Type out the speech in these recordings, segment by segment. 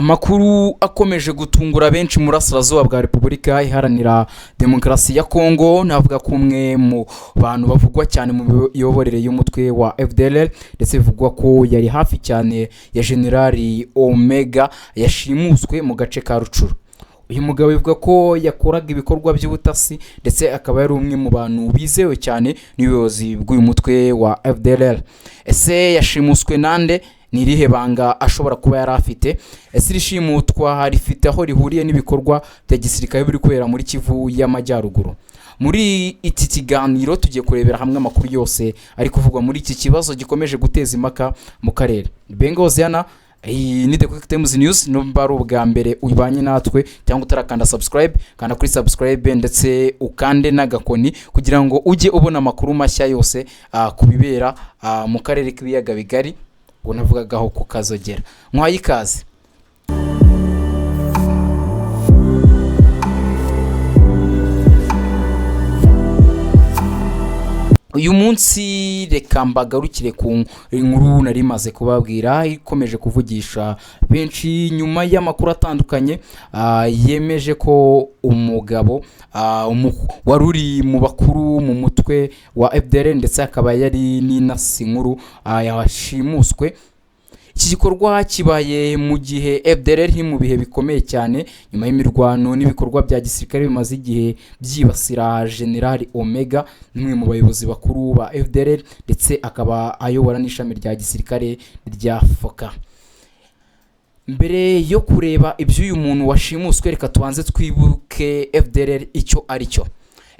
Amakuru akomeje gutungura benshi mu burasirazuba bwa Repubulika Iharanira Demokarasi ya Kongo, navuga ko umwe mu bantu bavugwa cyane mu miyoborere y'umutwe wa FDLR ndetse bivugwa ko yari hafi cyane ya Generali Omega yashimuswe mu gace ka Rucuru. Uyu mugabo bivuga ko yakoraga ibikorwa by'ubutasi ndetse akaba yari umwe mu bantu bizewe cyane n'ubuyobozi bw'uyu mutwe wa FDLR. Ese yashimuswe nande? Ni irihe banga ashobora kuba yari afite? Ese irishimutwa rifite aho rihuriye n'ibikorwa bya gisirikare biri kubera muri Kivu y'Amajyaruguru? Muri iki kiganiro tugiye kurebera hamwe amakuru yose ari kuvugwa muri iki kibazo gikomeje guteza impaka mu karere. Bengo Ziana, iyi ni The Quick Times News. Numba ari ubwa mbere ubanye natwe cyangwa utarakanda subscribe, kanda kuri subscribe ndetse ukande n'agakoni kugira ngo ujye ubona amakuru mashya yose kubibera mu karere k'ibiyaga bigari. Unavugagaho ku Kazogera. Nkwaye ikaze. Uyu munsi reka mbagarukire ku inkuru nari maze kubabwira ikomeje kuvugisha benshi nyuma y'amakuru atandukanye yemeje ko umugabo waruri mu bakuru mu mutwe wa FDLR ndetse akaba yari n'inasi nkuru yashimuswe. Iki gikorwa kibaye mu gihe FDLR mu bihe bikomeye cyane nyuma y'imirwano n'ibikorwa bya gisirikare bimaze igihe byibasira General Omega, n'umwe mu bayobozi bakuru ba FDLR ndetse akaba ayobora n'ishami rya gisirikare rya FOCA. Mbere yo kureba iby'uyu muntu washimuswe, reka tubanze twibuke FDLR icyo ari cyo.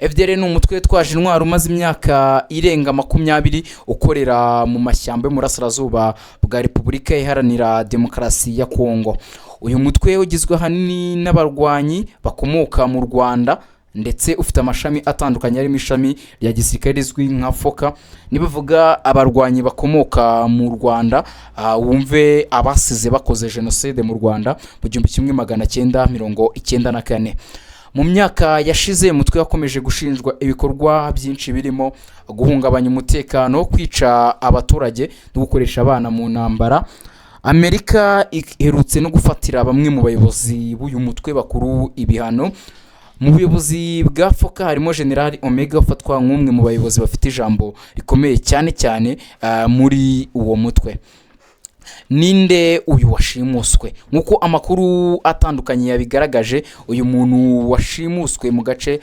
FDLR ni umutwe twaje intwaro umaze imyaka irenga 20 ukorera mu mashyamba yo mu burasirazuba bwa Repubulika Iharanira Demokarasi ya Kongo. Uyu mutwe ugizwe hanini n'abarwanyi bakomoka mu Rwanda ndetse ufite amashami atandukanye arimo ishami rya gisirikare rizwi nka FOCA. Nibavuga abarwanyi bakomoka mu Rwanda, wumve abasize bakoze genocide mu Rwanda mu 1994. Mu myaka yashize umutwe wakomeje gushinjwa ibikorwa byinshi birimo guhungabanya umutekano, kwica abaturage no gukoresha abana mu ntambara. Amerika iherutse no gufatira bamwe mu bayobozi b'uyu mutwe bakuru ibihano. Mu buyobozi bwa FOCA harimo General Omega ufatwa nk'umwe mu bayobozi bafite ijambo rikomeye cyane muri uwo mutwe. Ninde uyu washimuswe? Nkuko amakuru atandukanye yabigaragaje, uyu muntu washimuswe mu gace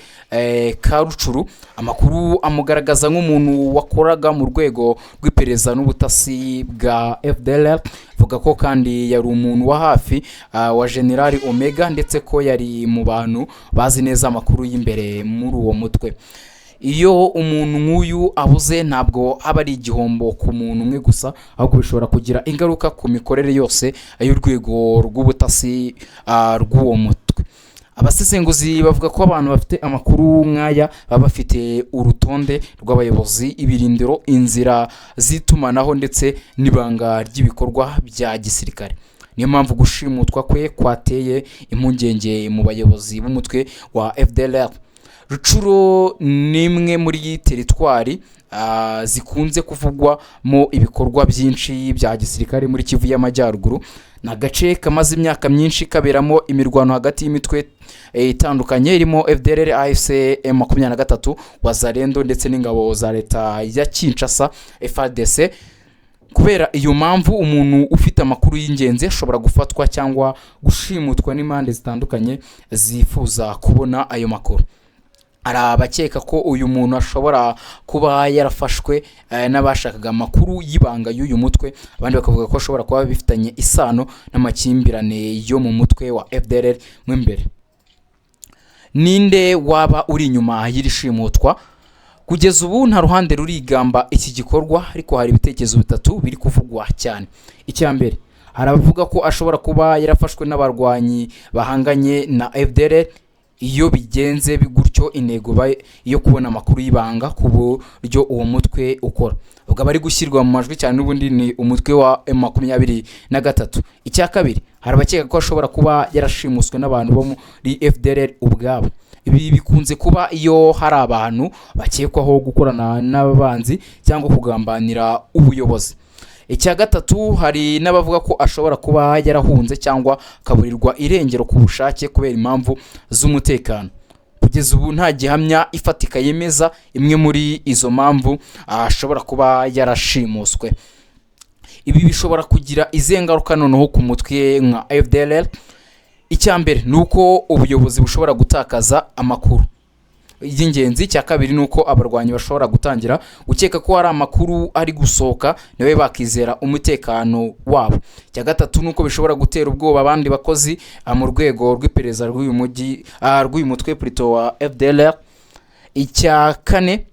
ka Rucuru, amakuru amugaragaza nk'umuntu wakoraga mu rwego rw'iperereza n'ubutasi bwa FDLR. Vuga ko kandi yari umuntu wa hafi wa General Omega ndetse ko yari mu bantu bazi neza amakuru y'imbere muri uwo mutwe. Iyo umuntu nk'uyu abuze ntabwo aba ari igihombo ku muntu umwe gusa, ahubwo bishobora kugira ingaruka ku mikorere yose y'urwego rw'ubutasi rw'uwo mutwe. Abasesenguzi bavuga ko abantu bafite amakuru nk'aya baba bafite urutonde rw'abayobozi, ibirindiro, inzira z'itumanaho ndetse n'ibanga ry'ibikorwa bya gisirikare. Niyo mpamvu gushimutwa kwe kwateye impungenge mu bayobozi b'umutwe wa FDLR. Rucuro ni imwe muri teritwari zikunze kuvugwa mu ibikorwa byinshi bya gisirikare muri Kivu y'Amajyaruguru. Na gace kamaze imyaka myinshi kaberamo imirwano hagati y'imitwe itandukanye irimo FDLR, AFC, M23, Wazalendo ndetse n'ingabo za leta ya Kinshasa FARDC. Kubera iyo mpamvu umuntu ufite amakuru y'ingenzi ashobora gufatwa cyangwa gushimutwa n'impande zitandukanye zifuza kubona ayo makuru. Arabakeka ko uyu muntu ashobora kuba yarafashwe n'abashakaga amakuru y'ibanga y'uyu mutwe, abandi bakavuga ko ashobora kuba bifitanye isano n'amakimbirane yo mu mutwe wa FDLR mu imbere. Ninde waba uri inyuma y'irishimutwa? Kugeza ubu nta ruhande rurigamba iki gikorwa, ariko hari ibitekerezo bitatu biri kuvugwa cyane. Icya mbere, haravuga ko ashobora kuba yarafashwe n'abarwanyi bahanganye na FDLR. Iyo bigenze bigutyo, intego yo kubona amakuru y'ibanga ku buryo uwo mutwe ukora, ubwo bari gushyirwa mu majwi cyane n'ubundi ni umutwe wa M23. Icya kabiri, harabakeka ko ashobora kuba yarashimuswe n'abantu bo muri FDLR ubwabo. Ibi bikunze kuba iyo hari abantu bakekwaho gukorana n'abanzi cyangwa kugambanira ubuyobozi. icya gatatu hari n'abavuga ko ashobora kuba yarahunze cyangwa akaburirwa irengero ku bushake kubera impamvu z'umutekano. Kugeza ubu nta gihamya ifatika yemeza imwe muri izo mpamvu ashobora kuba yarashimuswe. Ibi bishobora kugira izihe ngaruka noneho ku mutwe nka FDLR? Icya mbere ni uko ubuyobozi bushobora gutakaza amakuru y'ingenzi. Icya kabiri ni uko abarwanyi bashobora gutangira gukeka ko hari amakuru ari gusohoka nawe bakizera umutekano wabo. Icya gatatu ni uko bishobora gutera ubwoba abandi bakozi mu rwego rw'iperereza rw'uyu mutwe plutôt wa FDLR. Icya kane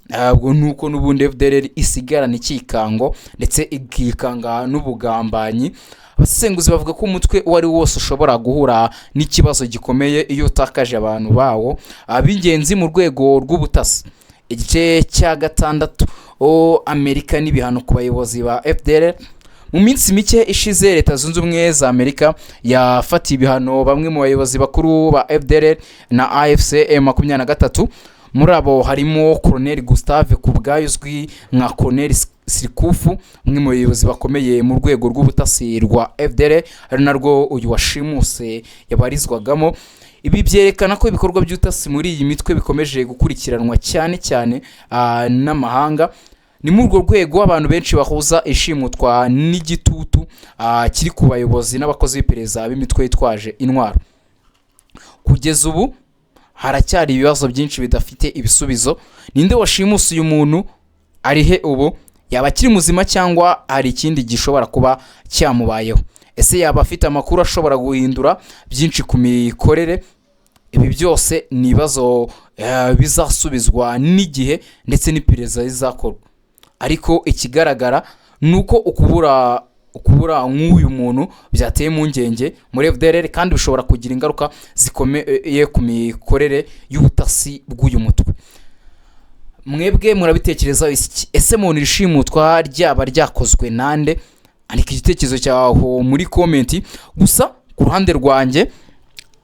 ni uko n'ubundi FDLR isigarana ikikango ndetse ikikanga n'ubugambanyi. Abasesenguzi bavuga ko umutwe wari wose ushobora guhura n'ikibazo gikomeye iyo utakaje abantu bawo ab'ingenzi mu rwego rw'ubutasi. Igice cya gatandatu Amerika n'ibihano ku bayobozi ba FDLR. Mu minsi mike ishize Leta Zunze Ubumwe za Amerika yafatiye ibihano bamwe mu bayobozi bakuru ba FDLR na AFC M23. Muri abo harimo Colonel Gustave Kubwayo uzwi nka Colonel Sirikufu, umwe mu bayobozi bakomeye mu rwego rw'ubutasi rwa FDLR, ari narwo uyu washimuse yabarizwagamo. Ibi byerekana ko ibikorwa by'ubutasi muri iyi mitwe bikomeje gukurikiranwa cyane n'amahanga. Ni muri urwo rwego abantu benshi bahuza ishimutwa n'igitutu kiri ku bayobozi n'abakozi b'iperereza b'imitwe yitwaje intwaro. Kugeza ubu haracyari ibibazo byinshi bidafite ibisubizo. Ninde washimuse uyu muntu? Arihe ubu? Yaba akiri muzima cyangwa hari ikindi gishobora kuba cyamubayeho? Ese yaba afite amakuru ashobora guhindura byinshi ku mikorere? Ibi byose ni ibibazo bizasubizwa n'igihe ndetse n'iperereza rizakorwa. Ariko ikigaragara ni uko ukubura nk'uyu muntu byateye impungenge muri FDLR kandi bishobora kugira ingaruka zikomeye ku mikorere y'ubutasi bw'uyu mutwe. Mwebwe murabitekereza iki? Ese mu nishimutwa ryaba ryakozwe nande? Andika igitekerezo cyaho muri comment. Gusa ku ruhande rwanjye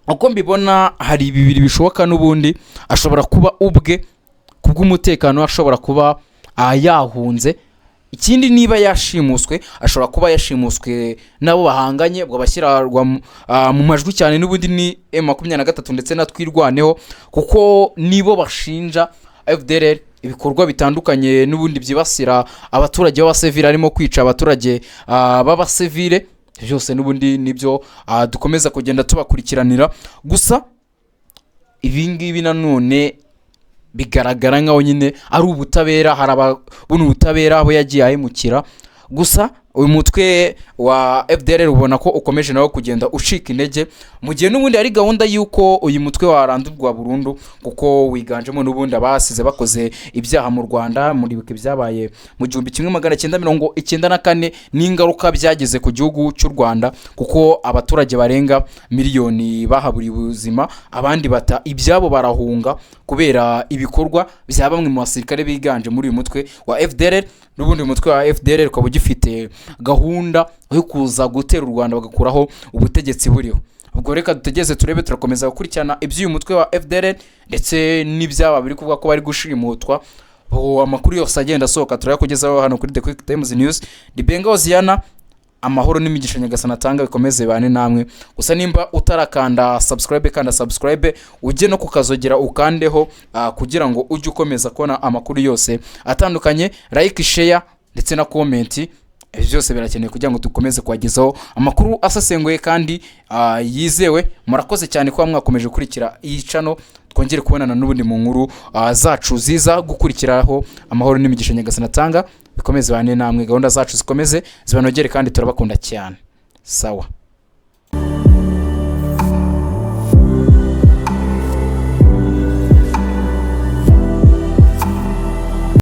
uko mbibona hari bibiri bishoboka. N'ubundi ashobora kuba ubwe kubw'umutekano, ashobora kuba yahunze. Ikindi niba yashimuswe ashobora kuba yashimuswe nabo bahanganye bwo bashyirarwa mu majwi cyane n'ubundi ni M23 ndetse na Twirwaneho, kuko nibo bashinja FDLR ibikorwa bitandukanye n'ubundi byibasira abaturage b'abasivile, arimo kwica abaturage b'abasivile. Byose n'ubundi nibyo dukomeza kugenda tubakurikiranira. Gusa ibi ngibi nanone bigaragara nkaho nyine ari ubutabera, harabona ubutabera abo yagiye ahemukira. Gusa uyu mutwe wa FDLR ubona ko ukomeje nawo kugenda ushika intege, mu gihe n'ubundi ari gahunda y'uko uyu mutwe warandurwa burundu, kuko wiganjemo n'ubundi abasize bakoze ibyaha mu Rwanda muri bike byabaye mu 1994 n'ingaruka byageze ku gihugu cy'u Rwanda, kuko abaturage barenga miliyoni bahaburiye ubuzima, abandi bata ibyabo barahunga kubera ibikorwa bya bamwe mu basirikare biganje muri uyu mutwe wa FDLR. N'ubundi umutwe wa FDLR ukaba ugifite gahunda yo kuza gutera u Rwanda bagakuraho ubutegetsi buriho. Ubwo reka dutegeze turebe, turakomeza gukurikirana iby'uyu mutwe wa FDLR ndetse n'ibyaba biri kuvuga ko bari gushimutwa. Amakuru yose agenda asohoka turayakugezaho hano kuri The Quick Times News. Dibenga Oziana, amahoro n'imigisha Nyagasani atanga bikomeze bane namwe. Gusa nimba utarakanda subscribe, kanda subscribe, ujye no kukazogera ukandeho kugira ngo ujye ukomeza kubona amakuru yose atandukanye. Like, share ndetse na comment, byose birakeneye kugira ngo dukomeze kwagezaho amakuru asasenguye kandi yizewe. Murakoze cyane kuba mwakomeje gukurikira iyi channel. Twongere kubonana n'ubundi mu nkuru zacu ziza gukurikiraho. Amahoro n'imigisha Nyagasani atanga bikomeze bane namwe, gahunda zacu zikomeze zibanogere kandi turabakunda cyane. Sawa.